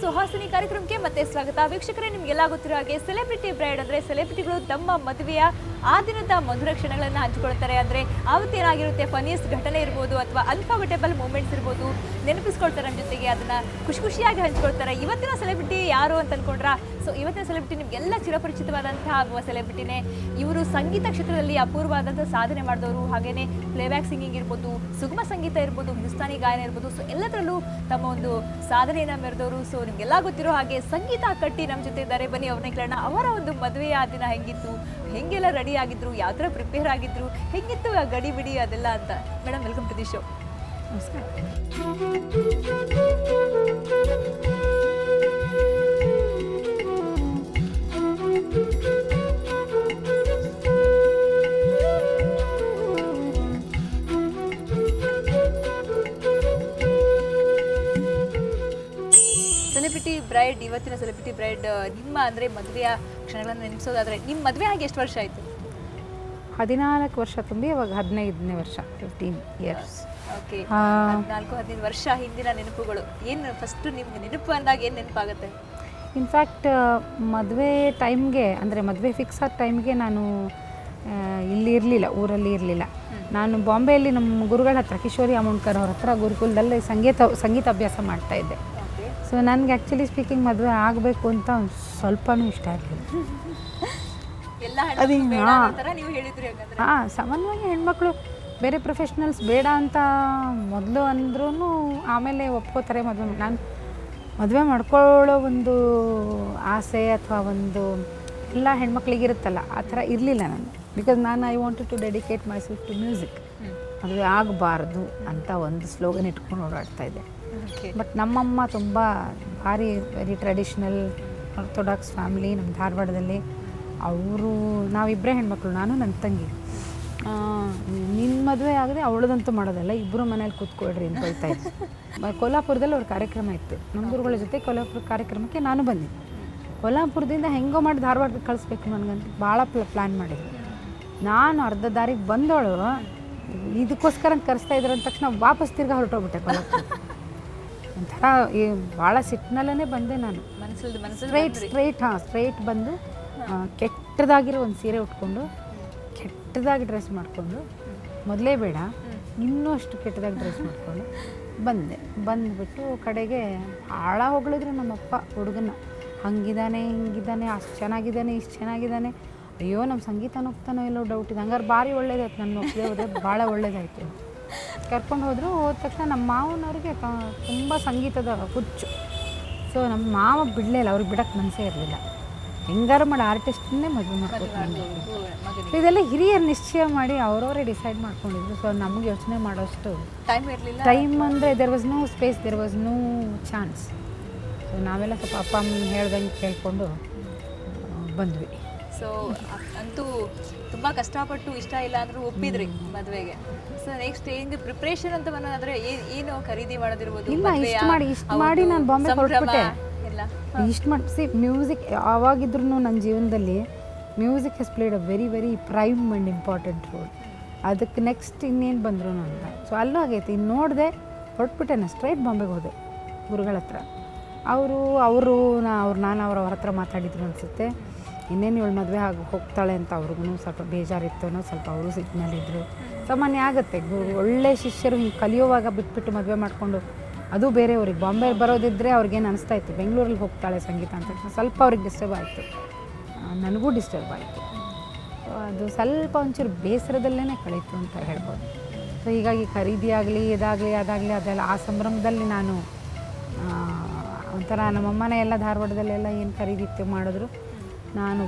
ಸುಹಾಸಿನಿ ಕಾರ್ಯಕ್ರಮಕ್ಕೆ ಮತ್ತೆ ಸ್ವಾಗತ. ವೀಕ್ಷಕರೇ, ನಿಮಗೆಲ್ಲ ಗೊತ್ತಿರೋ ಹಾಗೆ ಸೆಲೆಬ್ರಿಟಿ ಬ್ರೈಡ್ ಅಂದರೆ ಸೆಲೆಬ್ರಿಟಿಗಳು ತಮ್ಮ ಮದುವೆಯ ಆ ದಿನದ ಮಧುರ ಕ್ಷಣಗಳನ್ನು ಹಂಚಿಕೊಳ್ತಾರೆ. ಅಂದರೆ ಆವತ್ತೇನಾಗಿರುತ್ತೆ, ಫನಿಯಸ್ಟ್ ಘಟನೆ ಇರ್ಬೋದು ಅಥವಾ ಅನ್ಫರ್ಗೆಟಬಲ್ ಮೂಮೆಂಟ್ಸ್ ಇರ್ಬೋದು, ನೆನಪಿಸ್ಕೊಳ್ತಾರೆ. ನಮ್ಮ ಜೊತೆಗೆ ಅದನ್ನು ಖುಷಿಯಾಗಿ ಹಂಚ್ಕೊಳ್ತಾರೆ. ಇವತ್ತಿನ ಸೆಲೆಬ್ರಿಟಿ ಯಾರು ಅಂತ ಅನ್ಕೊಂಡ್ರ? ಸೊ ಇವತ್ತಿನ ಸೆಲೆಬ್ರಿಟಿ ನಿಮಗೆಲ್ಲ ಚಿರಪರಿಚಿತವಾದಂತಹ ಒಬ್ಬ ಸೆಲೆಬ್ರಿಟಿನೇ. ಇವರು ಸಂಗೀತ ಕ್ಷೇತ್ರದಲ್ಲಿ ಅಪೂರ್ವವಾದಂಥ ಸಾಧನೆ ಮಾಡಿದವರು. ಹಾಗೆಯೇ ಪ್ಲೇಬ್ಯಾಕ್ ಸಿಂಗಿಂಗ್ ಇರ್ಬೋದು, ಸುಗಮ ಸಂಗೀತ ಇರ್ಬೋದು, ಹಿಂದೂಸ್ತಾನಿ ಗಾಯನ ಇರ್ಬೋದು, ಸೊ ಎಲ್ಲದರಲ್ಲೂ ತಮ್ಮ ಒಂದು ಸಾಧನೆಯನ್ನು ಮೆರೆದವರು. ಸೊ ನಿಮಗೆಲ್ಲ ಗೊತ್ತಿರೋ ಹಾಗೆ ಸಂಗೀತ ಕಟ್ಟಿ ನಮ್ಮ ಜೊತೆ ಇದ್ದಾರೆ. ಬನ್ನಿ ಅವ್ರನ್ನ ಕೇಳೋಣ. ಅವರ ಒಂದು ಮದುವೆಯ ದಿನ ಹೆಂಗಿತ್ತು, ಹೆಂಗೆಲ್ಲ ರೆಡಿ ಆಗಿದ್ರು, ಯಾವ ಥರ ಪ್ರಿಪೇರ್ ಆಗಿದ್ರು, ಹೆಂಗಿತ್ತು ಆ ಗಡಿ ಬಿಡಿ ಅದೆಲ್ಲ ಅಂತ. Madam, welcome to the show. ನಮಸ್ಕಾರ. ಸೆಲೆಬ್ರಿಟಿ ಬ್ರೈಡ್, ಇವತ್ತಿನ ಸೆಲೆಬ್ರಿಟಿ ಬ್ರೈಡ್, ನಿಮ್ಮ ಅಂದರೆ ಮದುವೆಯ ಕ್ಷಣಗಳನ್ನು ನೆನೆಸೋದಾದರೆ ನಿಮ್ಮ ಮದುವೆ ಆಗಿ ಎಷ್ಟು ವರ್ಷ ಆಯಿತು? 14 ವರ್ಷ ತುಂಬಿ ಇವಾಗ 15ನೇ ವರ್ಷ, 15 ಇಯರ್ಸ್. ಓಕೆ, 14-15 ವರ್ಷ ಹಿಂದಿನ ನೆನಪುಗಳು ಏನು? ಫಸ್ಟ್ ನಿಮ್ಗೆ ನೆನಪು ಅಂದಾಗ ಏನು ನೆನಪಾಗುತ್ತೆ? ಇನ್ಫ್ಯಾಕ್ಟ್ ಮದುವೆ ಟೈಮ್ಗೆ, ಅಂದರೆ ಮದುವೆ ಫಿಕ್ಸ್ ಆದ ಟೈಮ್ಗೆ ನಾನು ಇಲ್ಲಿ ಇರಲಿಲ್ಲ, ಊರಲ್ಲಿ ಇರಲಿಲ್ಲ. ನಾನು ಬಾಂಬೆಯಲ್ಲಿ ನಮ್ಮ ಗುರುಗಳ ಹತ್ರ, ಕಿಶೋರಿ ಅಮೋಣ್ಕರ್ ಅವ್ರ ಹತ್ರ ಗುರುಕುಲದಲ್ಲಿ ಸಂಗೀತ ಅಭ್ಯಾಸ ಮಾಡ್ತಾಯಿದ್ದೆ. ಸೊ ನನಗೆ ಆ್ಯಕ್ಚುಲಿ ಸ್ಪೀಕಿಂಗ್ ಮದುವೆ ಆಗಬೇಕು ಅಂತ ಸ್ವಲ್ಪನೂ ಇಷ್ಟ ಇರಲಿಲ್ಲ. ಸಾಮಾನ್ಯವಾಗಿ ಹೆಣ್ಮಕ್ಳು ಬೇರೆ ಪ್ರೊಫೆಷ್ನಲ್ಸ್ ಬೇಡ ಅಂತ ಮೊದಲು ಅಂದ್ರೂ ಆಮೇಲೆ ಒಪ್ಕೋತಾರೆ. ನಾನು ಮದುವೆ ಮಾಡ್ಕೊಳ್ಳೋ ಒಂದು ಆಸೆ ಅಥವಾ ಒಂದು ಎಲ್ಲ ಹೆಣ್ಮಕ್ಳಿಗಿರುತ್ತಲ್ಲ, ಆ ಥರ ಇರಲಿಲ್ಲ ನಾನು. Because I wanted to dedicate myself to music. ಮದುವೆ ಆಗಬಾರ್ದು ಅಂತ ಒಂದು ಸ್ಲೋಗನ್ ಇಟ್ಕೊಂಡು ಓಡಾಡ್ತಾಯಿದ್ದೆ. ಬಟ್ ನಮ್ಮಮ್ಮ ತುಂಬ ಭಾರಿ ವೆರಿ ಟ್ರೆಡಿಷ್ನಲ್ ಆರ್ಥೋಡಾಕ್ಸ್ ಫ್ಯಾಮಿಲಿ ನಮ್ಮ ಧಾರವಾಡದಲ್ಲಿ. ಅವರು ನಾವಿಬ್ಬರೇ ಹೆಣ್ಮಕ್ಳು, ನಾನು ನನ್ನ ತಂಗಿ. ನಿನ್ನ ಮದುವೆ ಆಗದೆ ಅವಳದಂತೂ ಮಾಡೋದಲ್ಲ, ಇಬ್ಬರು ಮನೇಲಿ ಕೂತ್ಕೊಳ್ರಿ ಅಂತ ಹೇಳ್ತಾಯಿದ್ದೆ. ಕೊಲ್ಹಾಪುರದಲ್ಲಿ ಅವ್ರ ಕಾರ್ಯಕ್ರಮ ಇತ್ತು, ನಮ್ಮ ಗುರುಗಳ ಜೊತೆ ಕೊಲ್ಹಾಪುರ ಕಾರ್ಯಕ್ರಮಕ್ಕೆ ನಾನು ಬಂದಿದ್ದೆ. ಕೊಲ್ಹಾಪುರದಿಂದ ಹೆಂಗೋ ಮಾಡಿ ಧಾರವಾಡಕ್ಕೆ ಕಳಿಸ್ಬೇಕು ನನಗಂತ ಭಾಳ ಪ್ಲ್ಯಾನ್ ಮಾಡಿದ್ರು. ನಾನು ಅರ್ಧ ದಾರಿಗೆ ಬಂದವಳು, ಇದಕ್ಕೋಸ್ಕರ ಕರೆಸ್ತಾ ಇದ್ರು ಅಂದ ತಕ್ಷಣ ವಾಪಸ್ ತಿರ್ಗಿ ಹೊರಟೋಗ್ಬಿಟ್ಟೆ ಕೊಲ್ಹಾಪುರ. ಒಂಥರ ಭಾಳ ಸಿಟ್ಟಿನಲ್ಲೇ ಬಂದೆ ನಾನು. ಸ್ಟ್ರೈಟ್ ಬಂದು ಕೆಟ್ಟದಾಗಿರೋ ಒಂದು ಸೀರೆ ಉಟ್ಕೊಂಡು, ಕೆಟ್ಟದಾಗಿ ಡ್ರೆಸ್ ಮಾಡಿಕೊಂಡು, ಮೊದಲೇ ಬೇಡ ಇನ್ನೂ ಅಷ್ಟು ಕೆಟ್ಟದಾಗಿ ಡ್ರೆಸ್ ಮಾಡಿಕೊಂಡು ಬಂದುಬಿಟ್ಟು ಕಡೆಗೆ ಭಾಳ ಹೊಗಳಿದ್ರು ನಮ್ಮಪ್ಪ ಹುಡುಗನ. ಹಂಗಿದ್ದಾನೆ, ಹಿಂಗಿದ್ದಾನೆ, ಅಷ್ಟು ಚೆನ್ನಾಗಿದ್ದಾನೆ, ಇಷ್ಟು ಚೆನ್ನಾಗಿದ್ದಾನೆ. ಅಯ್ಯೋ, ನಮ್ಮ ಸಂಗೀತನ ಹೋಗ್ತಾನೋ ಎಲ್ಲೋ ಡೌಟ್ ಇದೆ. ಹಂಗಾರೆ ಭಾರಿ ಒಳ್ಳೇದಾಯ್ತು, ನನ್ನ ಒಪ್ಪದೆ ಹೋದ್ರೆ ಭಾಳ ಒಳ್ಳೇದಾಯಿತು. ಕರ್ಕೊಂಡು ಹೋದ ತಕ್ಷಣ ನಮ್ಮ ಮಾವನವ್ರಿಗೆ ತುಂಬ ಸಂಗೀತದ ಹುಚ್ಚು. ಸೊ ನಮ್ಮ ಮಾವ ಬಿಡಲಿಲ್ಲ, ಅವ್ರಿಗೆ ಬಿಡೋಕ್ಕೆ ಮನಸ್ಸೇ ಇರಲಿಲ್ಲ. ಹೆಂಗಾರು ಮಾಡಿ ಆರ್ಟಿಸ್ಟನ್ನೇ ಮದುವೆ ಮಾಡ್ಕೊಟ್ಟು. ಇದೆಲ್ಲ ಹಿರಿಯರು ನಿಶ್ಚಯ ಮಾಡಿ ಅವರವರೇ ಡಿಸೈಡ್ ಮಾಡ್ಕೊಂಡಿದ್ರು. ಸೊ ನಮಗೆ ಯೋಚನೆ ಮಾಡೋಷ್ಟು ಟೈಮ್ ಅಂದರೆ there was no space, there was no chance. So ನಾವೆಲ್ಲ ಸ್ವಲ್ಪ ಅಪ್ಪ ಅಮ್ಮನ ಹೇಳ್ದಂಗೆ ಕೇಳಿಕೊಂಡು ಬಂದ್ವಿ. ಸೊ ಅಂತೂ ತುಂಬ ಕಷ್ಟಪಟ್ಟು ಇಷ್ಟ ಇಲ್ಲ ಅಂದರೂ ಒಪ್ಪಿದ್ರಿ ಮದುವೆಗೆ. ಸೊ ನೆಕ್ಸ್ಟ್ ಹೆಂಗೆ ಪ್ರಿಪ್ರೇಷನ್ ಅಂತ ಬರೋದಾದ್ರೆ ಏನು ಖರೀದಿ ಮಾಡೋದಿರ್ಬೋದು? ಇಲ್ಲ, ಇಷ್ಟು ಮಾಡಿ ನಾನು ಬಾಂಬೆ ಹೊರಟ್ಬಿಟ್ಟೆ. ಇಷ್ಟು ಮಾಡಿ ಮ್ಯೂಸಿಕ್ ಯಾವಾಗಿದ್ರೂ ನನ್ನ ಜೀವನದಲ್ಲಿ music has played a very very prime and important role. ಅದಕ್ಕೆ ನೆಕ್ಸ್ಟ್ ಇನ್ನೇನು ಬಂದರು ನನ್ನ. ಸೊ ಅಲ್ಲೂ ಆಗೈತೆ. ಇನ್ನು ನೋಡಿದೆ, ಹೊರಟ್ಬಿಟ್ಟೆ. ನಾನು ಸ್ಟ್ರೈಟ್ ಬಾಂಬೆಗೆ ಹೋದೆ ಗುರುಗಳ ಹತ್ರ. ನಾನು ಅವ್ರ ಹತ್ರ ಮಾತಾಡಿದ್ರು ಅನಿಸುತ್ತೆ. ಇನ್ನೇನು ಇವಳು ಮದುವೆ ಹೋಗ್ತಾಳೆ ಅಂತ ಅವ್ರಿಗೂ ಸ್ವಲ್ಪ ಬೇಜಾರಿತ್ತು, ಸ್ವಲ್ಪ ಅವರು ಸಿಟ್ಟಿನಲ್ಲಿದ್ದರು. ಸಾಮಾನ್ಯ ಆಗುತ್ತೆ, ಒಳ್ಳೆ ಶಿಷ್ಯರು ಹಿಂಗೆ ಕಲಿಯೋವಾಗ ಬಿಟ್ಬಿಟ್ಟು ಮದುವೆ ಮಾಡಿಕೊಂಡು, ಅದು ಬೇರೆಯವ್ರಿಗೆ ಬಾಂಬೆ ಬರೋದಿದ್ದರೆ ಅವ್ರಿಗೇನು ಅನಿಸ್ತಾ ಇತ್ತು, ಬೆಂಗಳೂರಲ್ಲಿ ಹೋಗ್ತಾಳೆ ಸಂಗೀತ ಅಂತ ಸ್ವಲ್ಪ ಅವ್ರಿಗೆ ಡಿಸ್ಟರ್ಬ್ ಆಯಿತು, ನನಗೂ ಡಿಸ್ಟರ್ಬ್ ಆಯಿತು. ಅದು ಸ್ವಲ್ಪ ಒಂಚೂರು ಬೇಸರದಲ್ಲೇ ಕಳೀತು ಅಂತ ಹೇಳ್ಬೋದು. ಸೊ ಹೀಗಾಗಿ ಖರೀದಿ ಆಗಲಿ ಇದಾಗಲಿ ಅದಾಗಲಿ ಅದೆಲ್ಲ ಆ ಸಂಭ್ರಮದಲ್ಲಿ ನಾನು ಒಂಥರ ನಮ್ಮಮ್ಮನೇ ಎಲ್ಲ ಧಾರವಾಡದಲ್ಲೆಲ್ಲ ಏನು ಖರೀದಿತ್ತು ಮಾಡಿದ್ರು. ನಾನು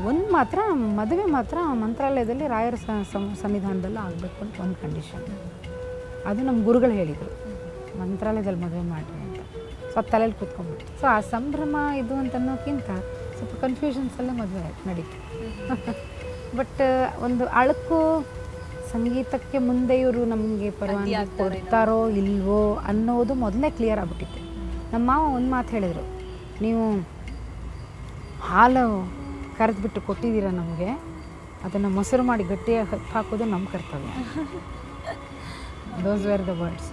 ಮದುವೆ ಮಾತ್ರ ಮಂತ್ರಾಲಯದಲ್ಲಿ ರಾಯರ ಸನ್ನಿಧಾನದಲ್ಲೂ ಆಗಬೇಕು ಅಂತ ಒಂದು ಕಂಡೀಷನ್. ಅದು ನಮ್ಮ ಗುರುಗಳು ಹೇಳಿದರು, ಮಂತ್ರಾಲಯದಲ್ಲಿ ಮದುವೆ ಮಾಡಿರಿ ಅಂತ. ಸೊ ಅದು ತಲೆಯಲ್ಲಿ ಕೂತ್ಕೊಂಡ್ಬಿಟ್ಟು. ಸೊ ಆ ಸಂಭ್ರಮ ಇದು ಅಂತ ಅನ್ನೋಕ್ಕಿಂತ ಸ್ವಲ್ಪ ಕನ್ಫ್ಯೂಷನ್ಸಲ್ಲೇ ಮದುವೆ ನಡೀತು. ಬಟ್ ಒಂದು ಅಳಕು ಸಂಗೀತಕ್ಕೆ ಮುಂದೆ ಇವರು ನಮಗೆ ಪರವಾನಗಿ ಕೊಡ್ತಾರೋ ಇಲ್ವೋ ಅನ್ನೋದು ಮೊದಲೇ ಕ್ಲಿಯರ್ ಆಗಿಬಿಟ್ಟಿತ್ತು. ನಮ್ಮ ಮಾವ ಒಂದು ಮಾತು ಹೇಳಿದರು, ನೀವು ಹಾಲು ಕರೆದ್ಬಿಟ್ಟು ಕೊಟ್ಟಿದ್ದೀರ ನಮಗೆ, ಅದನ್ನು ಮೊಸರು ಮಾಡಿ ಗಟ್ಟಿಯಾಗಿ ಹಾಕೋದು ನಮ್ಮ ಕರ್ತವ್ಯ. Those were the words.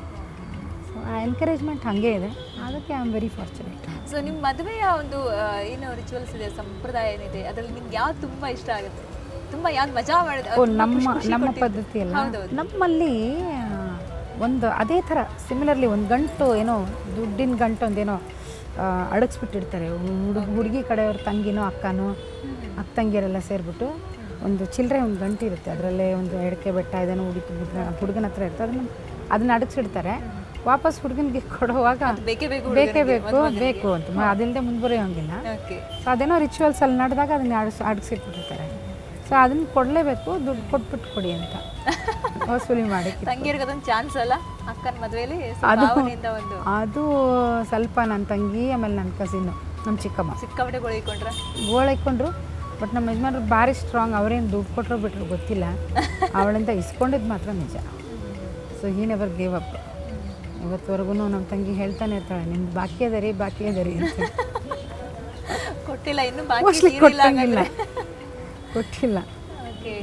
So encouragement ಹಾಗೆ ಇದೆ, ಅದಕ್ಕೆ I am very fortunate. So ನಿಮ್ಮ ಮದುವೆಯ ಒಂದು ಏನು ರಿಚುವಲ್ಸ್ ಇದೆ, ಸಂಪ್ರದಾಯ ಏನಿದೆ, ಅದರಲ್ಲಿ ನಿಮ್ಗೆ ಯಾವ್ದು ತುಂಬ ಇಷ್ಟ ಆಗುತ್ತೆ, ತುಂಬ ಯಾವ್ದು ಮಜಾ ಮಾಡಿದೆ? ನಮ್ಮ ಪದ್ಧತಿ ಅಲ್ಲ, ನಮ್ಮಲ್ಲಿ ಒಂದು ಅದೇ ಥರ ಸಿಮಿಲರ್ಲಿ ಒಂದು ಗಂಟು ಏನೋ ದುಡ್ಡಿನ ಗಂಟು ಒಂದೇನೋ ಅಡಗಿಸ್ಬಿಟ್ಟಿರ್ತಾರೆ. ಹುಡುಗಿ ಕಡೆಯವ್ರ ತಂಗಿನೋ ಅಕ್ಕನೋ ಅಕ್ಕ ತಂಗಿಯರೆಲ್ಲ ಸೇರಿಬಿಟ್ಟು ಒಂದು ಚಿಲ್ಲರೆ ಒಂದು ಗಂಟು ಇರುತ್ತೆ, ಅದರಲ್ಲೇ ಒಂದು ಎಡಕೆ ಬೆಟ್ಟ ಇದನ್ನು ಹುಡುಗನ ಹತ್ರ ಇರ್ತದೆ, ಅದನ್ನ ಅಡಗಿಸಿಡ್ತಾರೆ. ವಾಪಸ್ ಹುಡುಗನಿಗೆ ಕೊಡುವಾಗ ಬೇಕೇ ಬೇಕು ಅಂತ, ಅದಿಲ್ಲದೆ ಮುಂದುವರಿಯೋಂಗಿಲ್ಲ. ಸೊ ಅದೇನೋ ರಿಚುವಲ್ಸ್ ಅಲ್ಲಿ ನಡೆದಾಗ ಅದನ್ನ ಅಡಗಿಸಿಟ್ಬಿಟ್ಟಿರ್ತಾರೆ. ಸೊ ಅದನ್ನ ಕೊಡಲೇಬೇಕು, ದುಡ್ಡು ಕೊಟ್ಬಿಟ್ಟು ಕೊಡಿ ಅಂತ ವಸೂಲಿ ಮಾಡಿ. ತಂಗಿಯರಿಗೆ ಅದೊಂದು ಚಾನ್ಸ್ ಅಲ್ಲ ಅಕ್ಕನ ಮದುವೆಯಲ್ಲಿ, ಅದು ಸ್ವಲ್ಪ ನನ್ನ ತಂಗಿ ಆಮೇಲೆ ನನ್ನ ಕಸಿನ್ನು ನಮ್ಮ ಚಿಕ್ಕಮ್ಮ ಸಿಕ್ಕಾಪಟ್ಟೆ ಗೋಳೈಕೊಂಡ್ರು. ಬಟ್ ನಮ್ಮ ಯಜಮಾನ್ರು ಭಾರಿ ಸ್ಟ್ರಾಂಗ್, ಅವರೇನು ದುಡ್ಡು ಕೊಟ್ಟರು ಬಿಟ್ಟರು ಗೊತ್ತಿಲ್ಲ, ಅವಳಿಂದ ಇಸ್ಕೊಂಡಿದ್ದು ಮಾತ್ರ ನಿಜ. So he never gave up. ಇವತ್ತುವರೆಗೂ ನಮ್ಮ ತಂಗಿ ಹೇಳ್ತಾನೆ ಇರ್ತಾಳೆ, ನಿಮ್ದು ಬಾಕಿ ಅದರಿ ಅಂತ. ಕೊಟ್ಟಿಲ್ಲ, ಇನ್ನು ಕೊಟ್ಟಿಲ್ಲ. ಓಕೆ.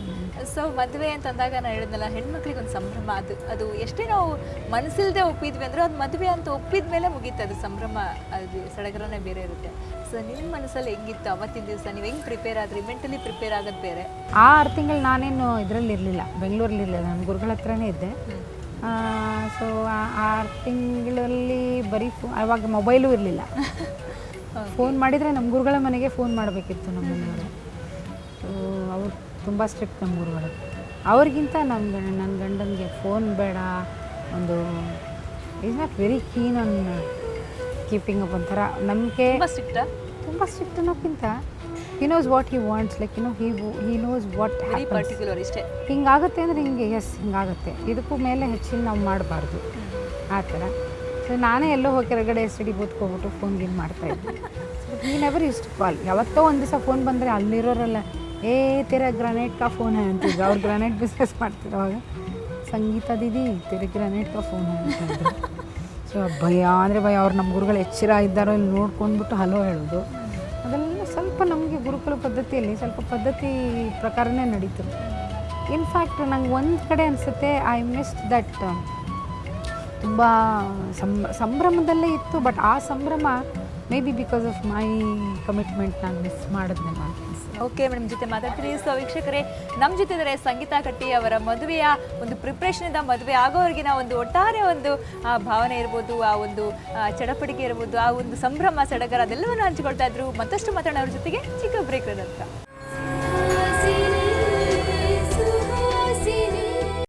ಸೊ ಮದುವೆ ಅಂತಂದಾಗ ನಾನು ಹೇಳಿದ್ನಲ್ಲ, ಹೆಣ್ಮಕ್ಳಿಗೆ ಒಂದು ಸಂಭ್ರಮ, ಅದು ಎಷ್ಟೇ ನಾವು ಮನಸ್ಸಿಲ್ಲದೆ ಒಪ್ಪಿದ್ವಿ ಅಂದ್ರೆ ಅದು ಮದುವೆ ಅಂತ ಒಪ್ಪಿದ ಮೇಲೆ ಮುಗೀತು, ಅದು ಸಂಭ್ರಮ, ಅದು ಸಡಗರನೇ ಬೇರೆ ಇರುತ್ತೆ. ಸೊ ನಿಮ್ಮ ಮನಸ್ಸಲ್ಲಿ ಹೆಂಗಿತ್ತು ಅವತ್ತಿನ ದಿವಸ, ನೀವು ಹೆಂಗೆ ಪ್ರಿಪೇರ್ ಆದ್ರಿ? ಮೆಂಟಲಿ ಪ್ರಿಪೇರ್ ಆಗೋದು ಬೇರೆ. 6 ತಿಂಗಳು ನಾನೇನು ಇದರಲ್ಲಿ ಇರಲಿಲ್ಲ, ಬೆಂಗಳೂರಲ್ಲಿರಲಿಲ್ಲ, ನಾನು ಗುರುಗಳ ಹತ್ರನೇ ಇದ್ದೆ. ಸೊ 6 ತಿಂಗಳಲ್ಲಿ ಬರೀ ಆವಾಗ ಮೊಬೈಲೂ ಇರಲಿಲ್ಲ. ಫೋನ್ ಮಾಡಿದರೆ ನಮ್ಮ ಗುರುಗಳ ಮನೆಗೆ ಫೋನ್ ಮಾಡಬೇಕಿತ್ತು ನಮ್ಮ ಮನೆಯವರು. ಸೊ ಅವ್ರು ತುಂಬ ಸ್ಟ್ರಿಕ್ಟ್ ನಮ್ಮ ಗುರುಗಳು. ಅವ್ರಿಗಿಂತ ನನ್ನ ಗಂಡನಿಗೆ ಫೋನ್ ಬೇಡ, ಒಂದು is not very keen on keeping up, ಒಂಥರ ನಂಬಿಕೆ. ತುಂಬ ಸ್ಟ್ರಿಕ್ಟ್ ಅನ್ನೋಕ್ಕಿಂತ he knows what he wants, like he knows what particular ಇಷ್ಟೇ, ಹಿಂಗಾಗುತ್ತೆ ಅಂದರೆ ಹಿಂಗೆ, ಎಸ್ ಹಿಂಗಾಗುತ್ತೆ, ಇದಕ್ಕೂ ಮೇಲೆ ಹೆಚ್ಚಿನ ನಾವು ಮಾಡಬಾರ್ದು ಆ ಥರ. ಸೊ ನಾನೇ ಎಲ್ಲೋ ಹೋಗಿ ಕೆಳಗಡೆ ಸ್ಟಡಿ ಬೂತ್ಕೋಗ್ಬಿಟ್ಟು ಫೋನ್ ಗೀನ್ ಮಾಡ್ತಾಯಿದ್ದೆ. ಈ ನೆವರ್ ಯೂಸ್ ಟು ಕಾಲ್. ಯಾವತ್ತೋ ಒಂದು ದಿವಸ ಫೋನ್ ಬಂದರೆ ಅಲ್ಲಿರೋರೆಲ್ಲ तेरा ग्रेनाइट का फ़ोन है ಅಂತಿದ್ರು. ಅವ್ರು ಗ್ರಾನೈಟ್ ಬಿಸ್ನೆಸ್ ಮಾಡ್ತಿರೋವಾಗ, ಸಂಗೀತ ದೀದಿ तेरे ग्रेनाइट का फ़ोन है ಅಂತಂದರು. ಸೊ ಭಯ ಅಂದರೆ ಭಯ. ಅವ್ರು ನಮ್ಮ ಗುರುಗಳು ಎಚ್ಚರ ಇದ್ದಾರೋ ಇಲ್ಲಿ ನೋಡ್ಕೊಂಡ್ಬಿಟ್ಟು ಹಲೋ ಹೇಳೋದು, ಅದೆಲ್ಲ ಸ್ವಲ್ಪ ನಮಗೆ ಗುರುಕುಲ ಪದ್ಧತಿಯಲ್ಲಿ ಸ್ವಲ್ಪ ಪದ್ಧತಿ ಪ್ರಕಾರನೇ ನಡೀತು. ಇನ್ಫ್ಯಾಕ್ಟ್ ನಂಗೆ ಒಂದು ಕಡೆ ಅನಿಸುತ್ತೆ, ಐ ಮಿಸ್ಡ್ ದಟ್. ತುಂಬ ಸಂಭ್ರಮದಲ್ಲೇ ಇತ್ತು, ಬಟ್ ಆ ಸಂಭ್ರಮ may be because of my commitment ನಾನು ಮಿಸ್ ಮಾಡಿದ್ನೆ ನಾನು. ಓಕೆ ಮೇಡಮ್, ಜೊತೆ ಮಾತಾಡ್ತೀರಿ. ಸೊ ವೀಕ್ಷಕರೇ, ನಮ್ಮ ಜೊತೆ ಇದ್ದಾರೆ ಸಂಗೀತಾ ಕಟ್ಟಿ. ಅವರ ಮದುವೆಯ ಒಂದು ಪ್ರಿಪ್ರೇಷನಿಂದ ಮದುವೆ ಆಗೋವರೆಗಿನ ಒಂದು ಒಟ್ಟಾರೆ ಒಂದು ಭಾವನೆ ಇರ್ಬೋದು, ಆ ಒಂದು ಚಡಪಡಿಕೆ ಇರ್ಬೋದು, ಆ ಒಂದು ಸಂಭ್ರಮ ಸಡಗರ ಅದೆಲ್ಲವನ್ನು ಹಂಚಿಕೊಳ್ತಾ ಇದ್ರು. ಮತ್ತಷ್ಟು ಮಾತಾಡೋಣ ಅವ್ರ ಜೊತೆಗೆ. ಚಿಕ್ಕ ಬ್ರೇಕ್ ನಂತರ